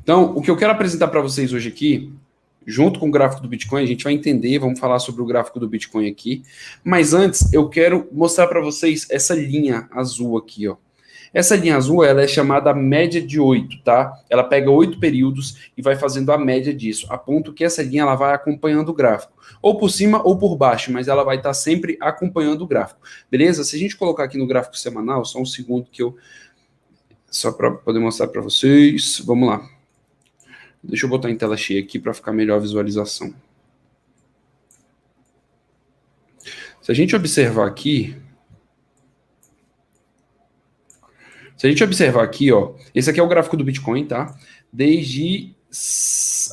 Então, o que eu quero apresentar para vocês hoje aqui, junto com o gráfico do Bitcoin, a gente vai entender, vamos falar sobre o gráfico do Bitcoin aqui. Mas antes, eu quero mostrar para vocês essa linha azul aqui, ó. Essa linha azul, ela é chamada média de 8, tá? Ela pega 8 períodos e vai fazendo a média disso, a ponto que essa linha ela vai acompanhando o gráfico, ou por cima ou por baixo, mas ela vai estar sempre acompanhando o gráfico, beleza? Se a gente colocar aqui no gráfico semanal, só um segundo que eu... Só para poder mostrar para vocês, vamos lá. Deixa eu botar em tela cheia aqui para ficar melhor a visualização. Se a gente observar aqui... ó, esse aqui é o gráfico do Bitcoin, tá? Desde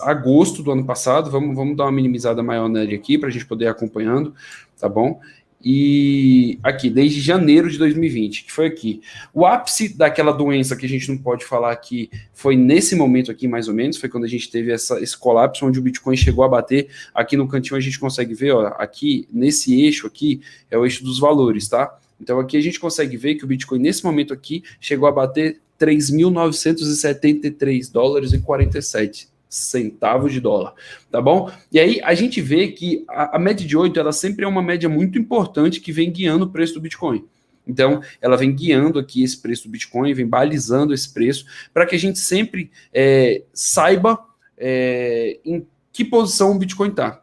agosto do ano passado, vamos dar uma minimizada maior nele aqui para a gente poder ir acompanhando, tá bom? E aqui, desde janeiro de 2020, que foi aqui. O ápice daquela doença que a gente não pode falar aqui foi nesse momento aqui, mais ou menos, foi quando a gente teve esse colapso, onde o Bitcoin chegou a bater. Aqui no cantinho a gente consegue ver, ó, aqui, nesse eixo aqui, é o eixo dos valores, tá? Então aqui a gente consegue ver que o Bitcoin nesse momento aqui chegou a bater 3.973 dólares e 47 centavos de dólar, tá bom? E aí a gente vê que a média de 8, ela sempre é uma média muito importante que vem guiando o preço do Bitcoin. Então, ela vem guiando aqui esse preço do Bitcoin, vem balizando esse preço, para que a gente sempre saiba em que posição o Bitcoin tá?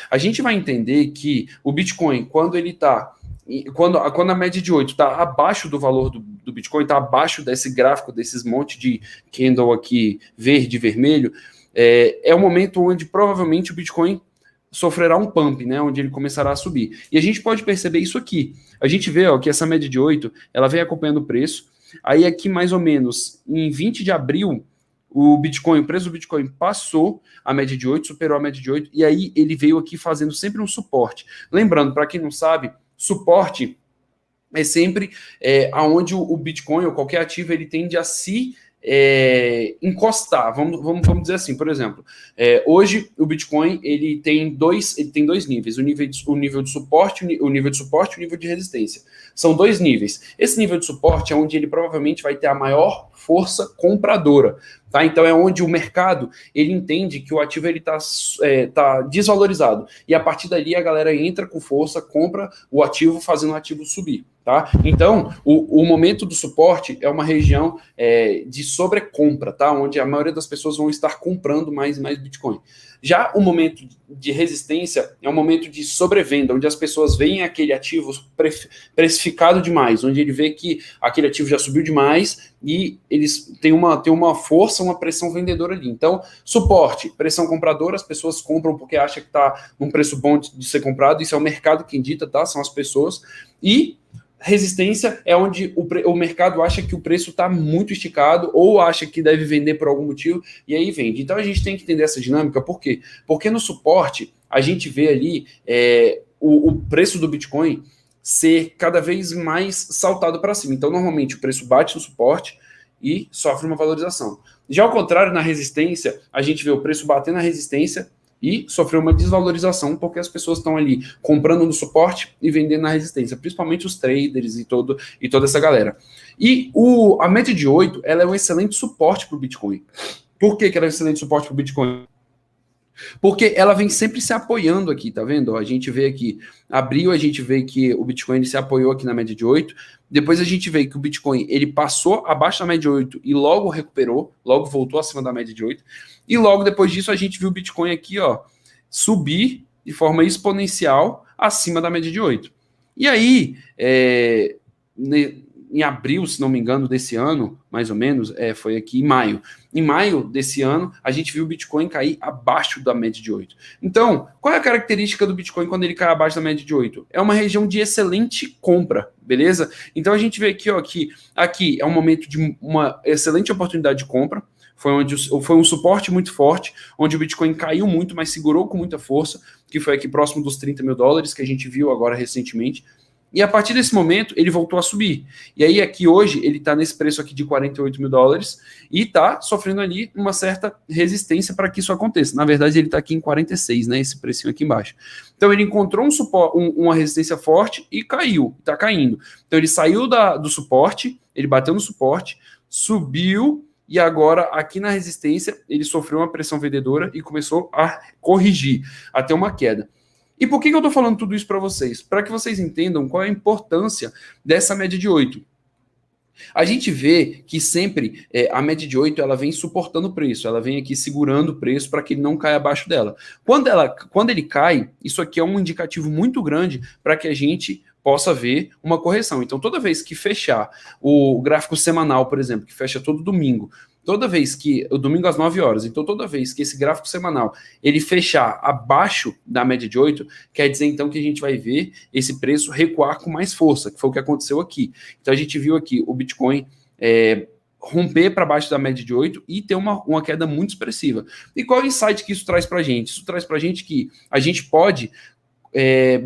A gente vai entender que o Bitcoin, quando ele tá quando a média de 8 está abaixo do valor do Bitcoin, está abaixo desse gráfico, desses monte de candle aqui verde e vermelho, é o momento onde provavelmente o Bitcoin sofrerá um pump, né, onde ele começará a subir. E a gente pode perceber isso aqui. A gente vê, ó, que essa média de 8, ela vem acompanhando o preço. Aí aqui mais ou menos em 20 de abril, o preço do Bitcoin passou a média de 8, superou a média de 8, e aí ele veio aqui fazendo sempre um suporte. Lembrando, para quem não sabe, suporte é sempre aonde o Bitcoin ou qualquer ativo ele tende a se encostar. Vamos dizer assim, por exemplo, hoje o Bitcoin ele tem dois níveis, o nível de suporte, o nível de resistência. São dois níveis. Esse nível de suporte é onde ele provavelmente vai ter a maior força compradora. Tá? Então é onde o mercado ele entende que o ativo ele tá desvalorizado. E a partir dali a galera entra com força, compra o ativo, fazendo o ativo subir. Tá? Então, o momento do suporte é uma região de sobrecompra, tá? Onde a maioria das pessoas vão estar comprando mais e mais Bitcoin. Já o momento de resistência é um momento de sobrevenda, onde as pessoas veem aquele ativo precificado demais, onde ele vê que aquele ativo já subiu demais e eles têm uma força, uma pressão vendedora ali. Então, suporte, pressão compradora, as pessoas compram porque acham que está num preço bom de ser comprado, isso é o mercado quem dita, tá? São as pessoas. E resistência é onde o mercado acha que o preço está muito esticado ou acha que deve vender por algum motivo e aí vende. Então a gente tem que entender essa dinâmica, por quê? Porque no suporte a gente vê ali o preço do Bitcoin ser cada vez mais saltado para cima. Então normalmente o preço bate no suporte e sofre uma valorização. Já ao contrário, na resistência, a gente vê o preço bater na resistência e sofreu uma desvalorização porque as pessoas estão ali comprando no suporte e vendendo na resistência, principalmente os traders e toda essa galera. E a média de 8, ela é um excelente suporte para o Bitcoin. Por que ela é um excelente suporte para o Bitcoin? Porque ela vem sempre se apoiando aqui, tá vendo? A gente vê aqui, abril a gente vê que o Bitcoin se apoiou aqui na média de 8, depois a gente vê que o Bitcoin ele passou abaixo da média de 8 e logo recuperou, logo voltou acima da média de 8, e logo depois disso a gente viu o Bitcoin aqui, ó, subir de forma exponencial acima da média de 8. E aí, em abril, se não me engano, desse ano, mais ou menos, foi aqui em maio. Em maio desse ano, a gente viu o Bitcoin cair abaixo da média de 8. Então, qual é a característica do Bitcoin quando ele cai abaixo da média de 8? É uma região de excelente compra, beleza? Então a gente vê aqui, ó, que aqui é um momento de uma excelente oportunidade de compra. Foi um suporte muito forte, onde o Bitcoin caiu muito, mas segurou com muita força, que foi aqui próximo dos 30 mil dólares, que a gente viu agora recentemente. E a partir desse momento, ele voltou a subir. E aí, aqui hoje, ele está nesse preço aqui de 48 mil dólares e está sofrendo ali uma certa resistência para que isso aconteça. Na verdade, ele está aqui em 46, né? Esse precinho aqui embaixo. Então, ele encontrou uma resistência forte e caiu, está caindo. Então, ele saiu do suporte, ele bateu no suporte, subiu e agora aqui na resistência ele sofreu uma pressão vendedora e começou a corrigir, a ter uma queda. E por que eu estou falando tudo isso para vocês? Para que vocês entendam qual é a importância dessa média de 8. A gente vê que sempre a média de 8 ela vem suportando o preço, ela vem aqui segurando o preço para que ele não caia abaixo dela. Quando ele cai, isso aqui é um indicativo muito grande para que a gente possa ver uma correção. Então, toda vez que fechar o gráfico semanal, por exemplo, que fecha todo domingo, toda vez que, o domingo às 9 horas, então toda vez que esse gráfico semanal ele fechar abaixo da média de 8, quer dizer então que a gente vai ver esse preço recuar com mais força, que foi o que aconteceu aqui. Então a gente viu aqui o Bitcoin romper para baixo da média de 8 e ter uma queda muito expressiva. E qual é o insight que isso traz para a gente? Isso traz para a gente que a gente pode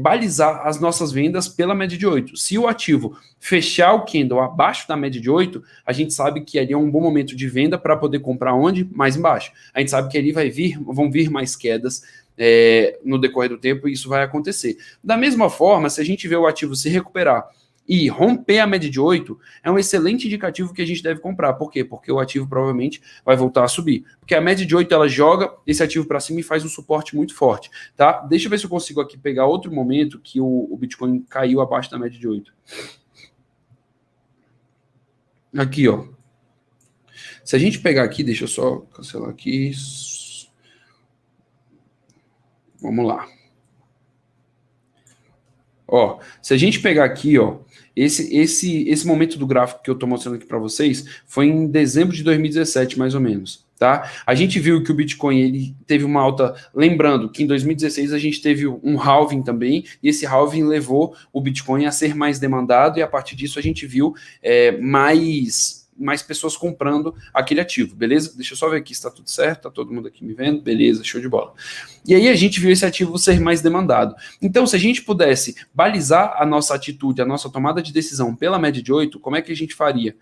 balizar as nossas vendas pela média de 8. Se o ativo fechar o candle abaixo da média de 8, a gente sabe que ali é um bom momento de venda para poder comprar onde? Mais embaixo. A gente sabe que ali vão vir mais quedas no decorrer do tempo e isso vai acontecer. Da mesma forma, se a gente vê o ativo se recuperar e romper a média de 8, é um excelente indicativo que a gente deve comprar. Por quê? Porque o ativo provavelmente vai voltar a subir. Porque a média de 8, ela joga esse ativo para cima e faz um suporte muito forte. Tá? Deixa eu ver se eu consigo aqui pegar outro momento que o Bitcoin caiu abaixo da média de 8. Aqui, ó. Se a gente pegar aqui, deixa eu só cancelar aqui. Vamos lá. Ó, se a gente pegar aqui, ó, esse momento do gráfico que eu estou mostrando aqui para vocês foi em dezembro de 2017, mais ou menos, tá? A gente viu que o Bitcoin ele teve uma alta, lembrando que em 2016 a gente teve um halving também, e esse halving levou o Bitcoin a ser mais demandado, e a partir disso a gente viu mais pessoas comprando aquele ativo, beleza? Deixa eu só ver aqui se está tudo certo, tá todo mundo aqui me vendo, beleza, show de bola. E aí a gente viu esse ativo ser mais demandado. Então, se a gente pudesse balizar a nossa atitude, a nossa tomada de decisão pela média de 8, como é que a gente faria?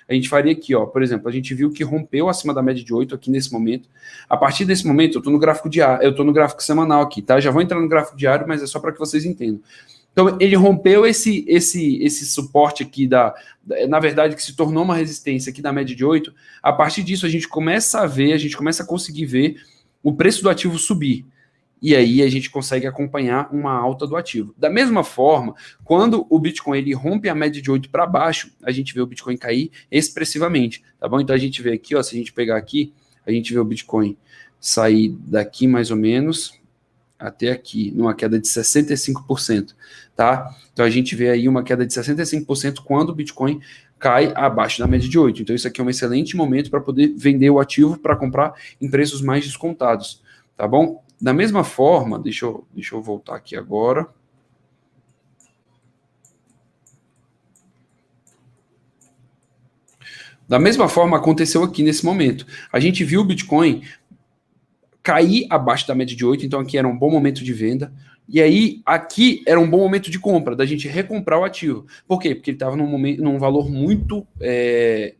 A gente faria aqui, ó, por exemplo, a gente viu que rompeu acima da média de 8 aqui nesse momento. A partir desse momento, eu estou no gráfico diário, eu estou no gráfico semanal aqui, tá? Já vou entrar no gráfico diário, mas é só para que vocês entendam. Então, ele rompeu esse suporte aqui na verdade, que se tornou uma resistência aqui da média de 8. A partir disso, a gente começa a conseguir ver o preço do ativo subir. E aí a gente consegue acompanhar uma alta do ativo. Da mesma forma, quando o Bitcoin ele rompe a média de 8 para baixo, a gente vê o Bitcoin cair expressivamente, tá bom? Então a gente vê aqui, ó, se a gente pegar aqui, a gente vê o Bitcoin sair daqui mais ou menos até aqui, numa queda de 65%, tá? Então a gente vê aí uma queda de 65% quando o Bitcoin cai abaixo da média de 8. Então isso aqui é um excelente momento para poder vender o ativo para comprar em preços mais descontados, tá bom? Da mesma forma, deixa eu voltar aqui agora. Da mesma forma aconteceu aqui nesse momento. A gente viu o Bitcoin cair abaixo da média de 8, então aqui era um bom momento de venda. E aí, aqui era um bom momento de compra, da gente recomprar o ativo. Por quê? Porque ele estava num valor muito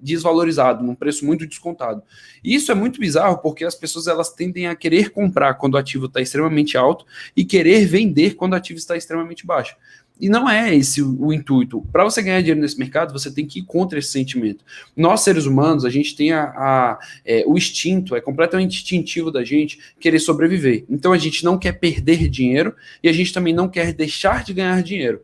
desvalorizado, num preço muito descontado. E isso é muito bizarro, porque as pessoas elas tendem a querer comprar quando o ativo está extremamente alto e querer vender quando o ativo está extremamente baixo. E não é esse o intuito. Para você ganhar dinheiro nesse mercado, você tem que ir contra esse sentimento. Nós, seres humanos, a gente tem o instinto, é completamente instintivo da gente querer sobreviver. Então a gente não quer perder dinheiro e a gente também não quer deixar de ganhar dinheiro.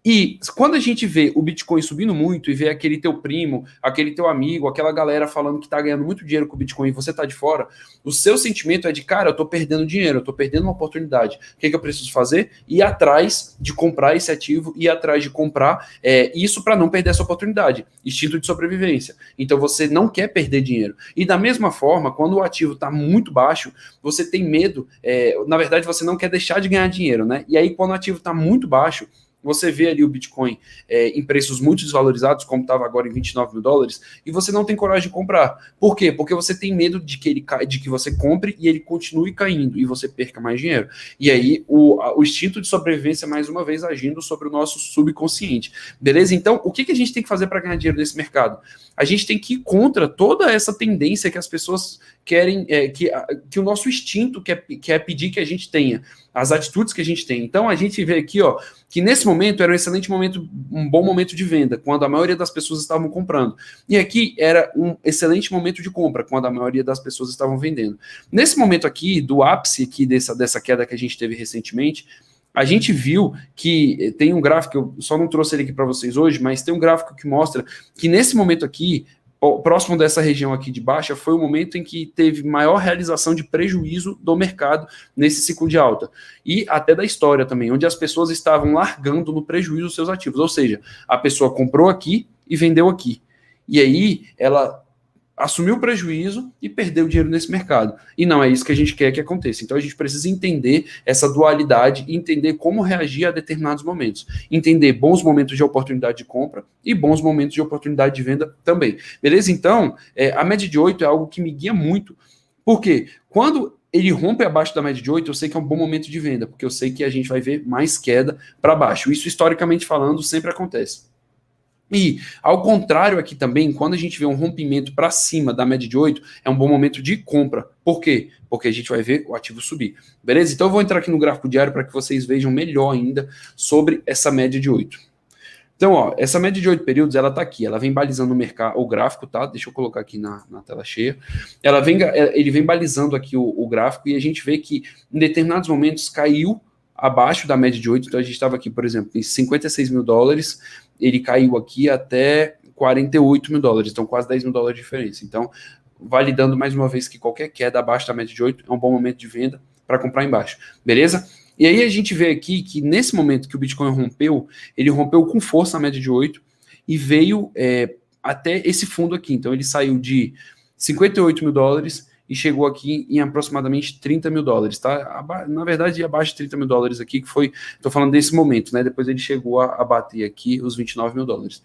E quando a gente vê o Bitcoin subindo muito e vê aquele teu primo, aquele teu amigo, aquela galera falando que tá ganhando muito dinheiro com o Bitcoin e você tá de fora, o seu sentimento é de, cara, eu tô perdendo dinheiro, eu tô perdendo uma oportunidade. O que eu preciso fazer? Ir atrás de comprar esse ativo, ir atrás de comprar isso para não perder essa oportunidade. Instinto de sobrevivência. Então você não quer perder dinheiro. E da mesma forma, quando o ativo tá muito baixo, você tem medo, na verdade você não quer deixar de ganhar dinheiro, né? E aí quando o ativo tá muito baixo, você vê ali o Bitcoin em preços muito desvalorizados, como estava agora em 29 mil dólares, e você não tem coragem de comprar. Por quê? Porque você tem medo de que você compre e ele continue caindo e você perca mais dinheiro. E aí o instinto de sobrevivência, mais uma vez, agindo sobre o nosso subconsciente. Beleza? Então, o que a gente tem que fazer para ganhar dinheiro nesse mercado? A gente tem que ir contra toda essa tendência que as pessoas querem, que o nosso instinto quer pedir que a gente tenha. as atitudes que a gente tem. Então, a gente vê aqui, ó, que nesse momento era um excelente momento, um bom momento de venda, quando a maioria das pessoas estavam comprando. E aqui era um excelente momento de compra, quando a maioria das pessoas estavam vendendo. Nesse momento aqui, do ápice aqui dessa queda que a gente teve recentemente, a gente viu que tem um gráfico, eu só não trouxe ele aqui para vocês hoje, mas tem um gráfico que mostra que nesse momento aqui, próximo dessa região aqui de baixa, foi o momento em que teve maior realização de prejuízo do mercado nesse ciclo de alta. E até da história também, onde as pessoas estavam largando no prejuízo os seus ativos. Ou seja, a pessoa comprou aqui e vendeu aqui. E aí ela assumiu o prejuízo e perdeu dinheiro nesse mercado. E não é isso que a gente quer que aconteça. Então a gente precisa entender essa dualidade e entender como reagir a determinados momentos. Entender bons momentos de oportunidade de compra e bons momentos de oportunidade de venda também. Beleza? Então, a média de 8 é algo que me guia muito. Por quê? Quando ele rompe abaixo da média de 8, eu sei que é um bom momento de venda, porque eu sei que a gente vai ver mais queda para baixo. Isso, historicamente falando, sempre acontece. E, ao contrário aqui também, quando a gente vê um rompimento para cima da média de 8, é um bom momento de compra. Por quê? Porque a gente vai ver o ativo subir. Beleza? Então eu vou entrar aqui no gráfico diário para que vocês vejam melhor ainda sobre essa média de 8. Então, ó, essa média de 8 períodos, ela tá aqui, ela vem balizando o mercado, o gráfico, tá? Deixa eu colocar aqui na tela cheia. Ele vem balizando aqui o gráfico e a gente vê que em determinados momentos caiu abaixo da média de 8, então a gente estava aqui, por exemplo, em 56 mil dólares, ele caiu aqui até 48 mil dólares, então quase 10 mil dólares de diferença. Então, validando mais uma vez que qualquer queda abaixo da média de 8 é um bom momento de venda para comprar embaixo, beleza? E aí a gente vê aqui que nesse momento que o Bitcoin rompeu, ele rompeu com força a média de 8 e veio até esse fundo aqui. Então ele saiu de 58 mil dólares e chegou aqui em aproximadamente 30 mil dólares, tá? Na verdade, abaixo de 30 mil dólares aqui, que foi, tô falando desse momento, né? Depois ele chegou a bater aqui os 29 mil dólares.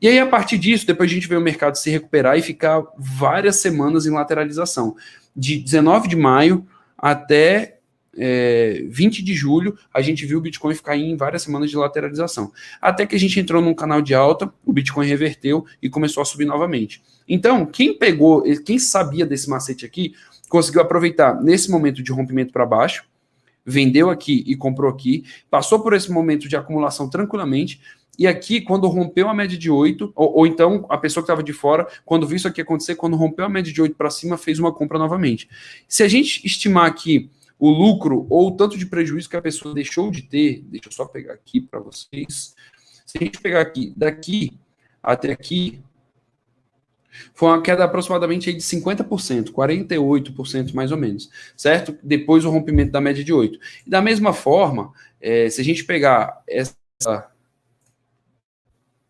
E aí, a partir disso, depois a gente vê o mercado se recuperar e ficar várias semanas em lateralização. De 19 de maio até 20 de julho, a gente viu o Bitcoin ficar em várias semanas de lateralização. Até que a gente entrou num canal de alta, o Bitcoin reverteu e começou a subir novamente. Então, quem sabia desse macete aqui, conseguiu aproveitar nesse momento de rompimento para baixo, vendeu aqui e comprou aqui, passou por esse momento de acumulação tranquilamente, e aqui, quando rompeu a média de 8, ou então a pessoa que estava de fora, quando viu isso aqui acontecer, quando rompeu a média de 8 para cima, fez uma compra novamente. Se a gente estimar aqui o lucro ou o tanto de prejuízo que a pessoa deixou de ter, deixa eu só pegar aqui para vocês, se a gente pegar aqui, daqui até aqui, foi uma queda aproximadamente aí de 50%, 48% mais ou menos, certo? Depois o rompimento da média de 8. E da mesma forma, se a gente pegar essa...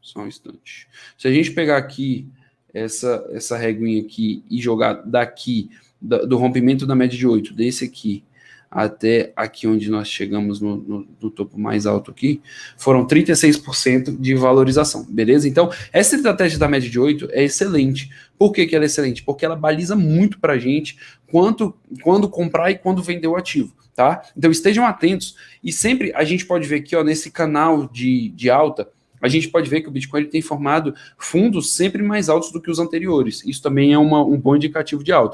Só um instante. Se a gente pegar aqui essa reguinha aqui e jogar daqui, do rompimento da média de 8, desse aqui, até aqui onde nós chegamos no topo mais alto aqui, foram 36% de valorização, beleza? Então, essa estratégia da média de 8 é excelente. Por que ela é excelente? Porque ela baliza muito para a gente quando comprar e quando vender o ativo, tá? Então, estejam atentos. E sempre a gente pode ver aqui, ó, nesse canal de alta, a gente pode ver que o Bitcoin tem formado fundos sempre mais altos do que os anteriores. Isso também é um bom indicativo de alta.